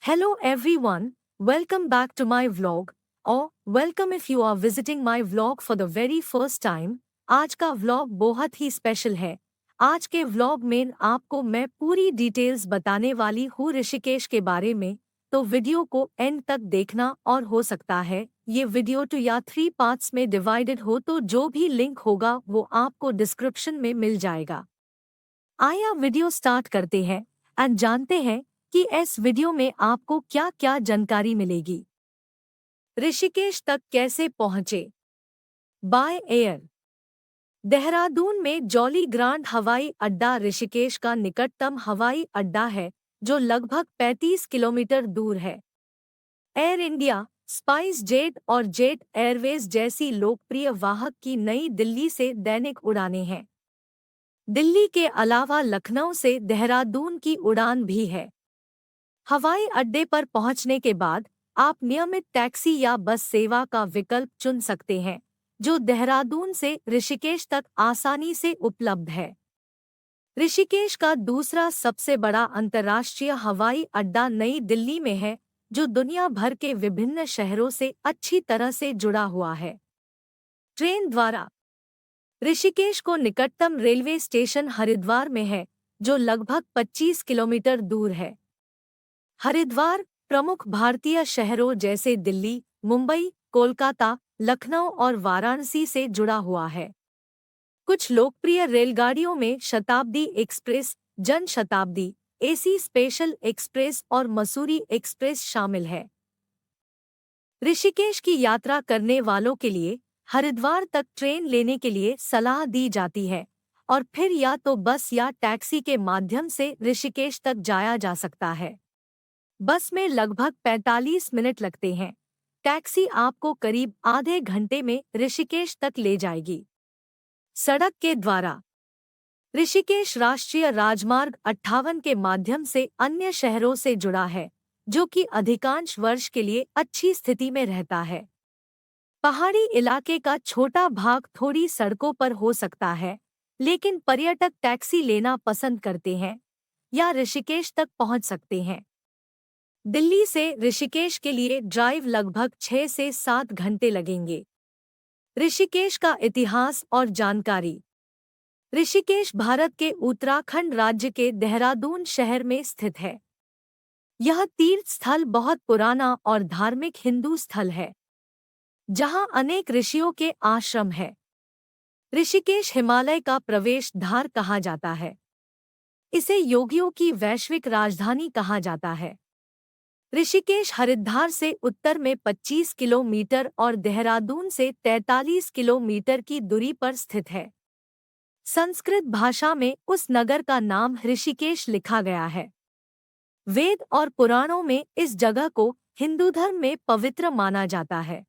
Hello everyone, welcome back to my vlog or welcome if you are visiting my vlog for the very first time। आज का vlog बहुत ही special है। आज के vlog में आपको मैं पूरी डिटेल्स बताने वाली हूँ ऋषिकेश के बारे में, तो वीडियो को एंड तक देखना और हो सकता है ये वीडियो 2 या 3 पार्ट्स में डिवाइडेड हो तो जो भी लिंक होगा वो आपको डिस्क्रिप्शन में मिल जाएगा। आइए वीडियो स्टार्ट करते हैं एंड जानते हैं कि इस वीडियो में आपको क्या क्या जानकारी मिलेगी। ऋषिकेश तक कैसे पहुँचे? By air. देहरादून में जॉली ग्रांट हवाई अड्डा ऋषिकेश का निकटतम हवाई अड्डा है जो लगभग 35 किलोमीटर दूर है। एयर इंडिया, स्पाइस जेट और जेट एयरवेज जैसी लोकप्रिय वाहक की नई दिल्ली से दैनिक उड़ानें हैं। दिल्ली के अलावा लखनऊ से देहरादून की उड़ान भी है। हवाई अड्डे पर पहुंचने के बाद आप नियमित टैक्सी या बस सेवा का विकल्प चुन सकते हैं जो देहरादून से ऋषिकेश तक आसानी से उपलब्ध है। ऋषिकेश का दूसरा सबसे बड़ा अंतर्राष्ट्रीय हवाई अड्डा नई दिल्ली में है जो दुनिया भर के विभिन्न शहरों से अच्छी तरह से जुड़ा हुआ है। ट्रेन द्वारा ऋषिकेश को निकटतम रेलवे स्टेशन हरिद्वार में है जो लगभग 25 किलोमीटर दूर है। हरिद्वार प्रमुख भारतीय शहरों जैसे दिल्ली, मुंबई, कोलकाता, लखनऊ और वाराणसी से जुड़ा हुआ है। कुछ लोकप्रिय रेलगाड़ियों में शताब्दी express, Jan Shatabdi, AC special express और मसूरी एक्सप्रेस शामिल है। ऋषिकेश की यात्रा करने वालों के लिए हरिद्वार तक ट्रेन लेने के लिए सलाह दी जाती है और फिर या तो बस या टैक्सी के माध्यम से ऋषिकेश तक जाया जा सकता है। बस में लगभग 45 मिनट लगते हैं। टैक्सी आपको करीब आधे घंटे में ऋषिकेश तक ले जाएगी। सड़क के द्वारा ऋषिकेश राष्ट्रीय राजमार्ग 58 के माध्यम से अन्य शहरों से जुड़ा है जो कि अधिकांश वर्ष के लिए अच्छी स्थिति में रहता है। पहाड़ी इलाके का छोटा भाग थोड़ी सड़कों पर हो सकता है, लेकिन पर्यटक टैक्सी लेना पसंद करते हैं या ऋषिकेश तक पहुंच सकते हैं। दिल्ली से ऋषिकेश के लिए ड्राइव लगभग 6 से 7 घंटे लगेंगे। ऋषिकेश का इतिहास और जानकारी। ऋषिकेश भारत के उत्तराखंड राज्य के देहरादून शहर में स्थित है। यह तीर्थ स्थल बहुत पुराना और धार्मिक हिंदू स्थल है जहां अनेक ऋषियों के आश्रम है। ऋषिकेश हिमालय का प्रवेश द्वार कहा जाता है। इसे योगियों की वैश्विक राजधानी कहा जाता है। ऋषिकेश हरिद्वार से उत्तर में 25 किलोमीटर और देहरादून से 43 किलोमीटर की दूरी पर स्थित है। संस्कृत भाषा में उस नगर का नाम ऋषिकेश लिखा गया है। वेद और पुराणों में इस जगह को हिंदू धर्म में पवित्र माना जाता है।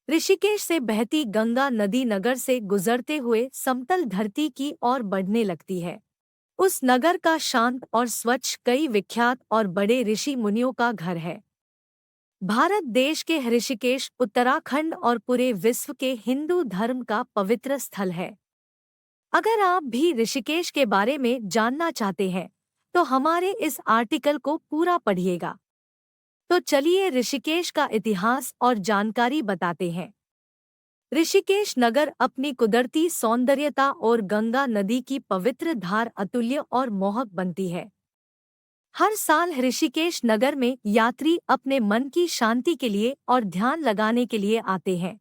ऋषिकेश से बहती गंगा नदी नगर से गुजरते हुए समतल धरती की ओर बढ़ने लगती है। उस नगर का शांत और स्वच्छ कई विख्यात और बड़े ऋषि मुनियों का घर है। भारत देश के ऋषिकेश उत्तराखंड और पूरे विश्व के हिंदू धर्म का पवित्र स्थल है। अगर आप भी ऋषिकेश के बारे में जानना चाहते हैं तो हमारे इस आर्टिकल को पूरा पढ़िएगा। तो चलिए ऋषिकेश का इतिहास और जानकारी बताते हैं। ऋषिकेश नगर अपनी कुदरती सौंदर्यता और गंगा नदी की पवित्र धार अतुल्य और मोहक बनती है। हर साल ऋषिकेश नगर में यात्री अपने मन की शांति के लिए और ध्यान लगाने के लिए आते हैं।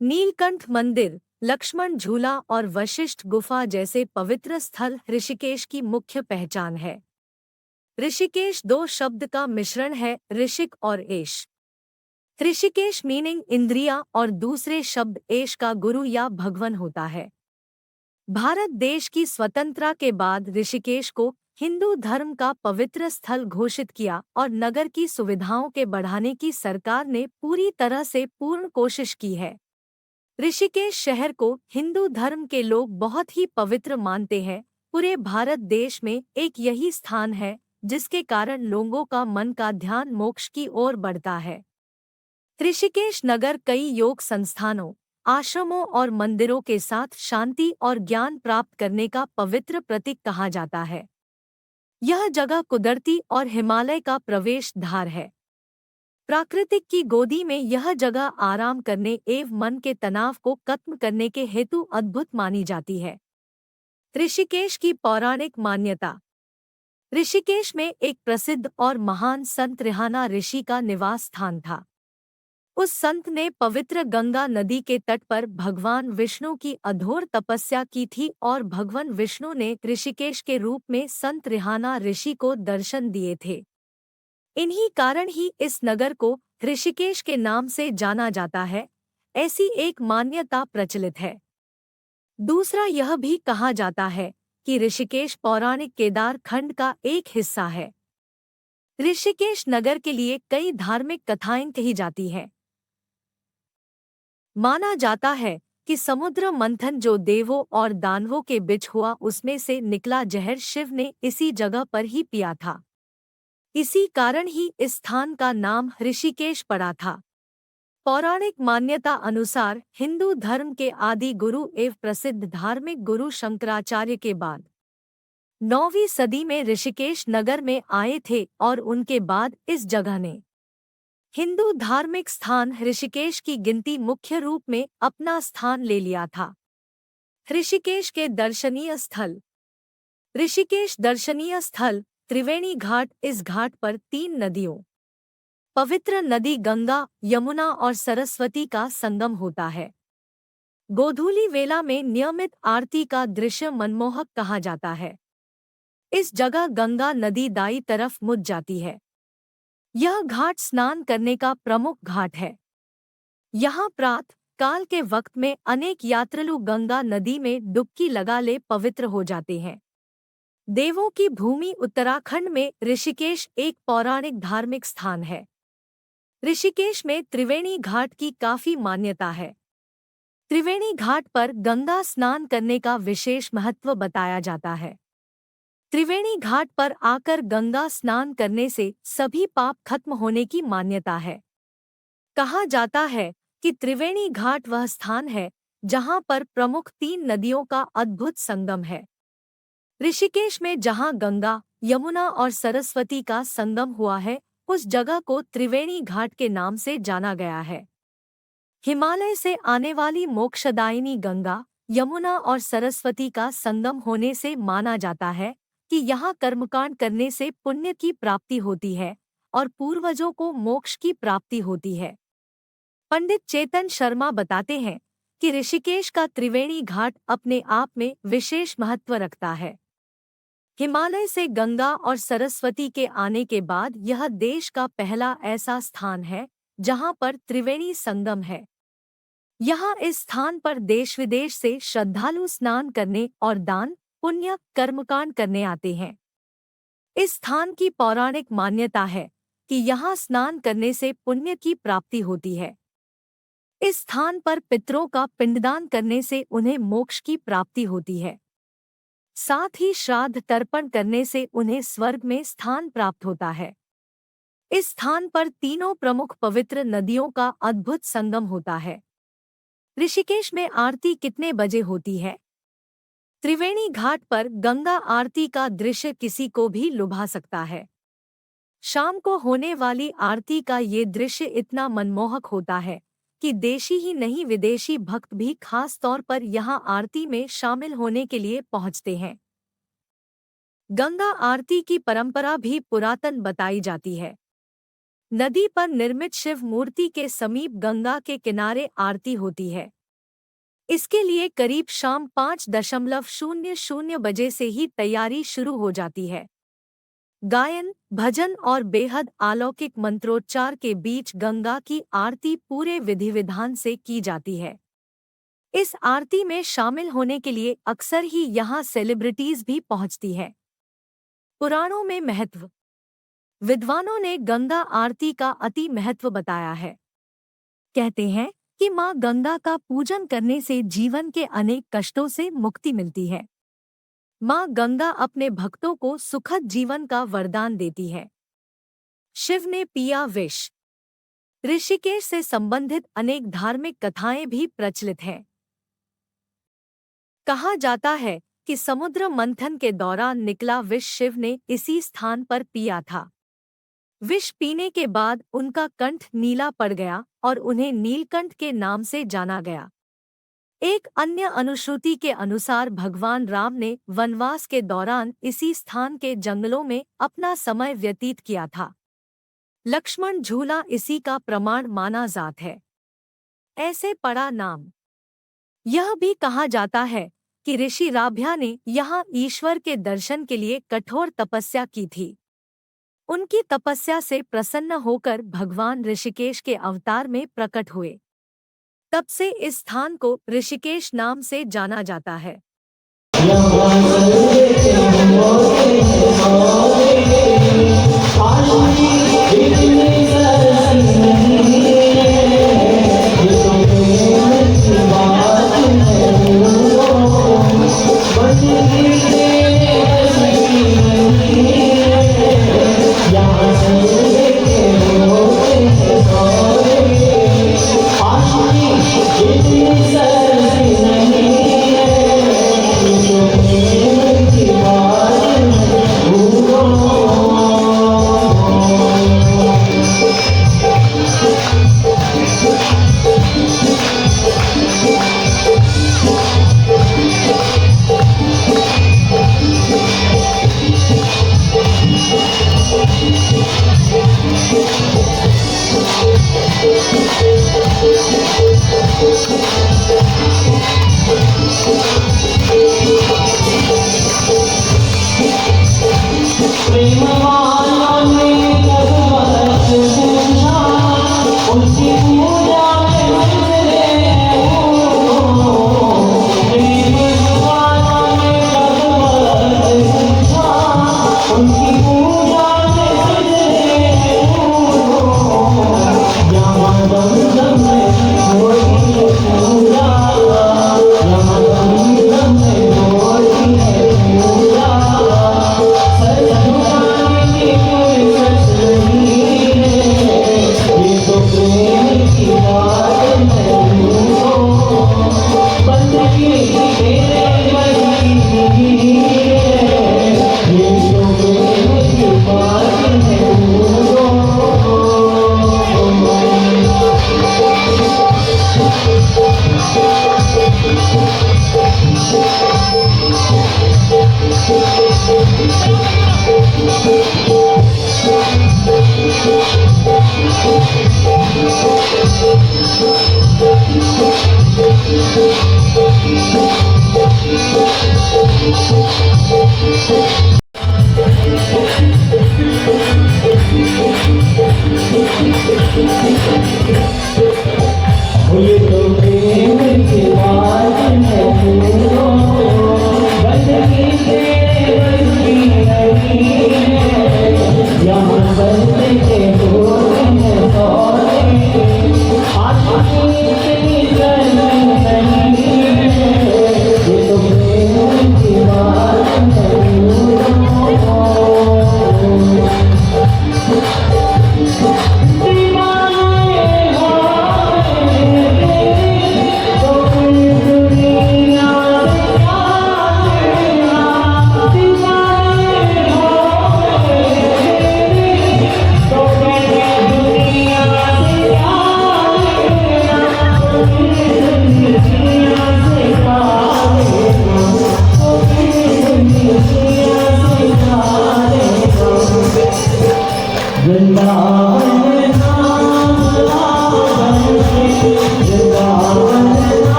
नीलकंठ मंदिर, लक्ष्मण झूला और वशिष्ठ गुफा जैसे पवित्र स्थल ऋषिकेश की मुख्य पहचान है। ऋषिकेश 2 शब्द का मिश्रण है, ऋषिक और एश। ऋषिकेश मीनिंग इंद्रिया और दूसरे शब्द एश का गुरु या भगवन होता है। भारत देश की स्वतंत्रता के बाद ऋषिकेश को हिंदू धर्म का पवित्र स्थल घोषित किया और नगर की सुविधाओं के बढ़ाने की सरकार ने पूरी तरह से पूर्ण कोशिश की है। ऋषिकेश शहर को हिंदू धर्म के लोग बहुत ही पवित्र मानते हैं। पूरे भारत देश में एक यही स्थान है जिसके कारण लोगों का मन का ध्यान मोक्ष की ओर बढ़ता है। ऋषिकेश नगर कई योग संस्थानों, आश्रमों और मंदिरों के साथ शांति और ज्ञान प्राप्त करने का पवित्र प्रतीक कहा जाता है। यह जगह कुदरती और हिमालय का प्रवेश द्वार है। प्राकृतिक की गोदी में यह जगह आराम करने एवं मन के तनाव को खत्म करने के हेतु अद्भुत मानी जाती है। ऋषिकेश की पौराणिक मान्यता। ऋषिकेश में एक प्रसिद्ध और महान संत रिहाना ऋषि का निवास स्थान था। उस संत ने पवित्र गंगा नदी के तट पर भगवान विष्णु की अघोर तपस्या की थी और भगवान विष्णु ने ऋषिकेश के रूप में संत रिहाना ऋषि को दर्शन दिए थे। इन्हीं कारण ही इस नगर को ऋषिकेश के नाम से जाना जाता है, ऐसी एक मान्यता प्रचलित है। दूसरा, यह भी कहा जाता है कि ऋषिकेश पौराणिक केदार खंड का एक हिस्सा है। ऋषिकेश नगर के लिए कई धार्मिक कथाएं कही जाती हैं। माना जाता है कि समुद्र मंथन जो देवों और दानवों के बीच हुआ, उसमें से निकला जहर शिव ने इसी जगह पर ही पिया था। इसी कारण ही इस स्थान का नाम ऋषिकेश पड़ा था। पौराणिक मान्यता अनुसार हिंदू धर्म के आदि गुरु एवं प्रसिद्ध धार्मिक गुरु शंकराचार्य के बाद 9वीं सदी में ऋषिकेश नगर में आए थे और उनके बाद इस जगह ने हिंदू धार्मिक स्थान ऋषिकेश की गिनती मुख्य रूप में अपना स्थान ले लिया था। ऋषिकेश के दर्शनीय स्थल। ऋषिकेश दर्शनीय स्थल त्रिवेणी घाट। इस घाट पर 3 नदियों पवित्र नदी गंगा, यमुना और सरस्वती का संगम होता है। गोधूली वेला में नियमित आरती का दृश्य मनमोहक कहा जाता है। इस जगह गंगा नदी दाईं तरफ मुड़ जाती है। यह घाट स्नान करने का प्रमुख घाट है। यहाँ प्रातः काल के वक्त में अनेक यात्रिलु गंगा नदी में डुबकी लगा ले पवित्र हो जाते हैं। देवों की भूमि उत्तराखंड में ऋषिकेश एक पौराणिक धार्मिक स्थान है। ऋषिकेश में त्रिवेणी घाट की काफी मान्यता है। त्रिवेणी घाट पर गंगा स्नान करने का विशेष महत्व बताया जाता है। त्रिवेणी घाट पर आकर गंगा स्नान करने से सभी पाप खत्म होने की मान्यता है। कहा जाता है कि त्रिवेणी घाट वह स्थान है जहां पर प्रमुख 3 नदियों का अद्भुत संगम है। ऋषिकेश में जहां गंगा, यमुना और सरस्वती का संगम हुआ है, उस जगह को त्रिवेणी घाट के नाम से जाना गया है। हिमालय से आने वाली मोक्षदायिनी गंगा, यमुना और सरस्वती का संगम होने से माना जाता है कि यहाँ कर्मकांड करने से पुण्य की प्राप्ति होती है और पूर्वजों को मोक्ष की प्राप्ति होती है। पंडित चेतन शर्मा बताते हैं कि ऋषिकेश का त्रिवेणी घाट अपने आप में विशेष महत्व रखता है। हिमालय से गंगा और सरस्वती के आने के बाद यह देश का पहला ऐसा स्थान है जहां पर त्रिवेणी संगम है। यहाँ इस स्थान पर देश विदेश से श्रद्धालु स्नान करने और दान पुण्य कर्मकांड करने आते हैं। इस स्थान की पौराणिक मान्यता है कि यहाँ स्नान करने से पुण्य की प्राप्ति होती है। इस स्थान पर पितरों का पिंडदान करने से उन्हें मोक्ष की प्राप्ति होती है। साथ ही श्राद्ध तर्पण करने से उन्हें स्वर्ग में स्थान प्राप्त होता है। इस स्थान पर 3 प्रमुख पवित्र नदियों का अद्भुत संगम होता है। ऋषिकेश में आरती कितने बजे होती है? त्रिवेणी घाट पर गंगा आरती का दृश्य किसी को भी लुभा सकता है। शाम को होने वाली आरती का ये दृश्य इतना मनमोहक होता है कि देशी ही नहीं विदेशी भक्त भी खास तौर पर यहाँ आरती में शामिल होने के लिए पहुँचते हैं। गंगा आरती की परंपरा भी पुरातन बताई जाती है। नदी पर निर्मित शिव मूर्ति के समीप गंगा के किनारे आरती होती है। इसके लिए करीब शाम 5:00 बजे से ही तैयारी शुरू हो जाती है। गायन, भजन और बेहद अलौकिक मंत्रोच्चार के बीच गंगा की आरती पूरे विधि विधान से की जाती है। इस आरती में शामिल होने के लिए अक्सर ही यहाँ सेलिब्रिटीज भी पहुँचती है। पुराणों में महत्व। विद्वानों ने गंगा आरती का अति महत्व बताया है। कहते हैं कि माँ गंगा का पूजन करने से जीवन के अनेक कष्टों से मुक्ति मिलती है। माँ गंगा अपने भक्तों को सुखद जीवन का वरदान देती है। शिव ने पिया विष। ऋषिकेश से संबंधित अनेक धार्मिक कथाएं भी प्रचलित हैं। कहा जाता है कि समुद्र मंथन के दौरान निकला विष शिव ने इसी स्थान पर पिया था। विष पीने के बाद उनका कंठ नीला पड़ गया और उन्हें नीलकंठ के नाम से जाना गया। एक अन्य अनुश्रुति के अनुसार भगवान राम ने वनवास के दौरान इसी स्थान के जंगलों में अपना समय व्यतीत किया था। लक्ष्मण झूला इसी का प्रमाण माना जाता है। ऐसे पड़ा नाम। यह भी कहा जाता है कि ऋषि राभ्या ने यहाँ ईश्वर के दर्शन के लिए कठोर तपस्या की थी। उनकी तपस्या से प्रसन्न होकर भगवान ऋषिकेश के अवतार में प्रकट हुए। तब से इस स्थान को ऋषिकेश नाम से जाना जाता है।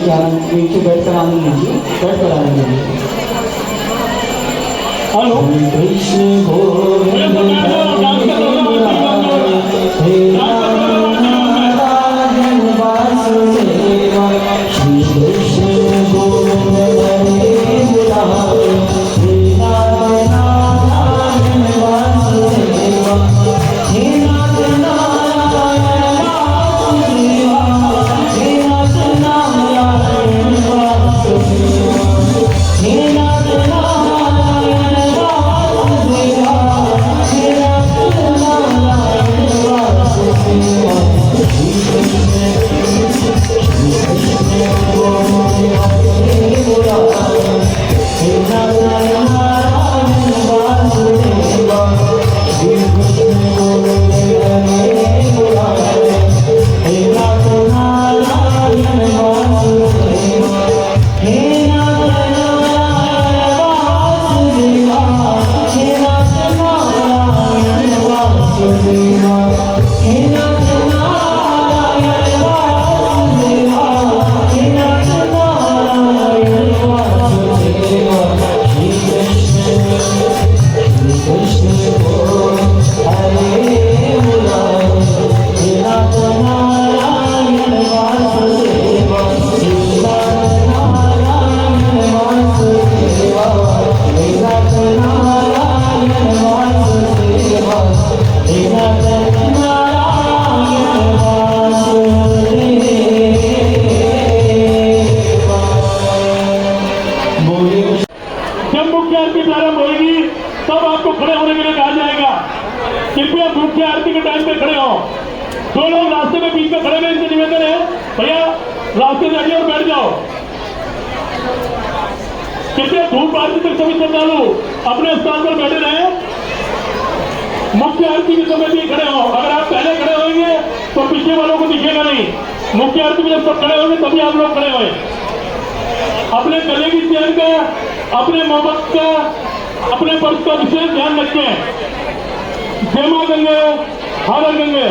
नीचे बैठ कर आनंद लीजिए, बैठ कर आनंद लीजिए। हेलो कृष्ण गोविंद हे नारायण वासुदेव, श्री कृष्ण गोविंद हरे मुरारे, हे नारायण वासुदेव, हे नारायण वासुदेव, हे नारायण वासुदेव, हे नारायण जब मुख्य आरती प्रारंभ होगी तब आपको खड़े होने के लिए कहा जाएगा। कृपया मुख्य आरती के टाइम पे खड़े हो। जो लोग रास्ते में बीच में खड़े हैं इनसे निवेदन है भैया रास्ते से हटिए और बैठ जाओ। कृपया धूप आरती तक सभी श्रद्धालु अपने स्थान पर बैठे रहे। मुख्य आरती के समय भी खड़े हो। अगर आप पहले खड़े होंगे तो पीछे वालों को दिखेगा नहीं। मुख्य आरती में जब सब खड़े होंगे तभी आप लोग खड़े होंगे। अपने गले की चेन का, अपने मोहब्बत का, अपने पर्स का विशेष ध्यान रखें। जय मां गंगे, हर हर गंगे।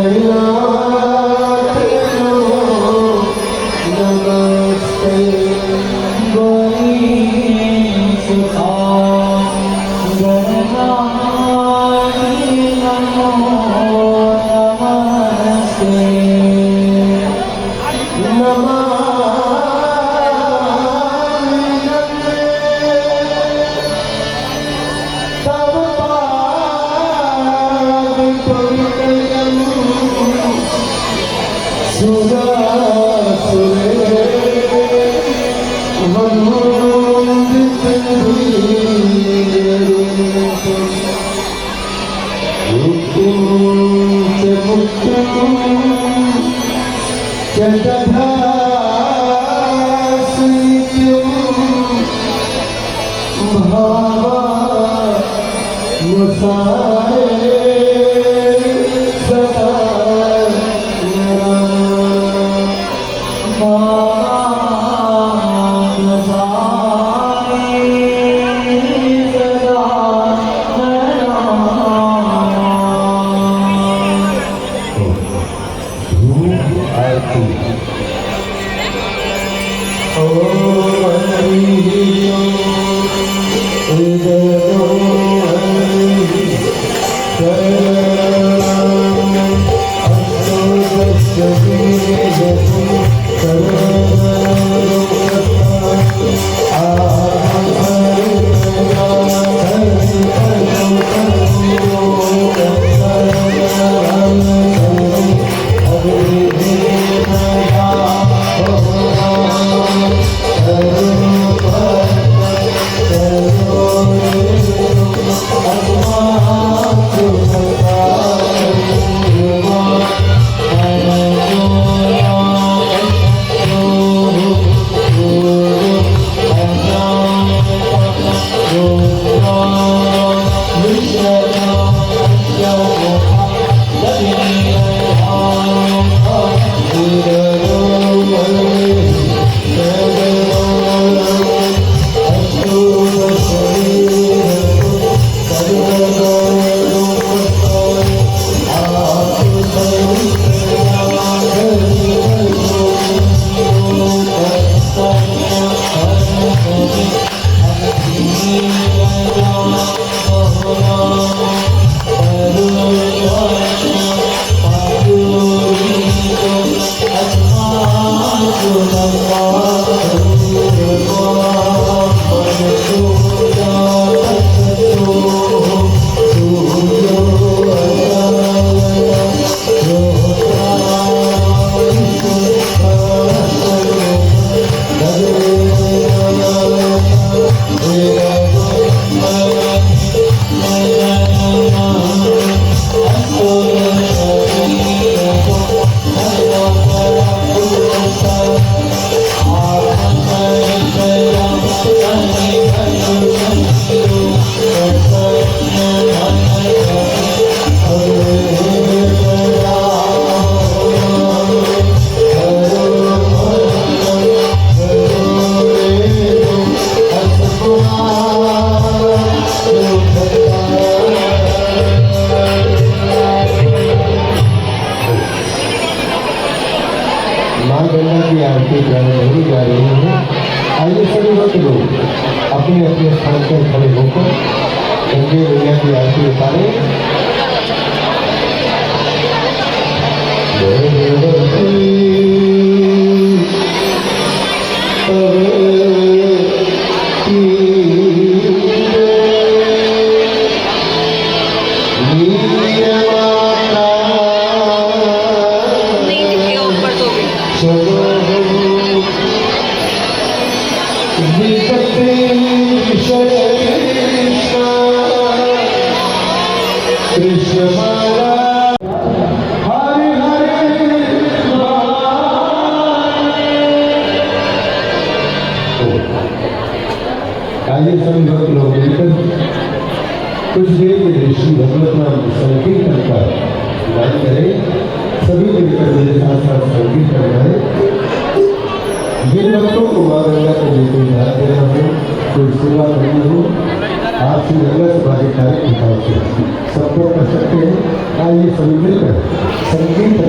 जगन्नाथ मां गंगा की आरती जाने नहीं जा रही है। आइए सभी भक्त लोग अपने अपने स्थान पर खड़े होकर गंगे मैया की आरती उतारें। आइए सभी भक्त लोग मिलकर कुछ देर के दृष्टि भगवत नाम संकीर्तन का गान करें। सभी मिलकर मेरे साथ साथ संकीर्तन करें। जिन भक्तों को मां गंगा को कोई ध्यान देना हो, कोई सेवा करनी हो, आप श्री गंगा सभा के कार्यक्रम से संपर्क कर सकते हैं। आइए सभी मिलकर संकीर्तन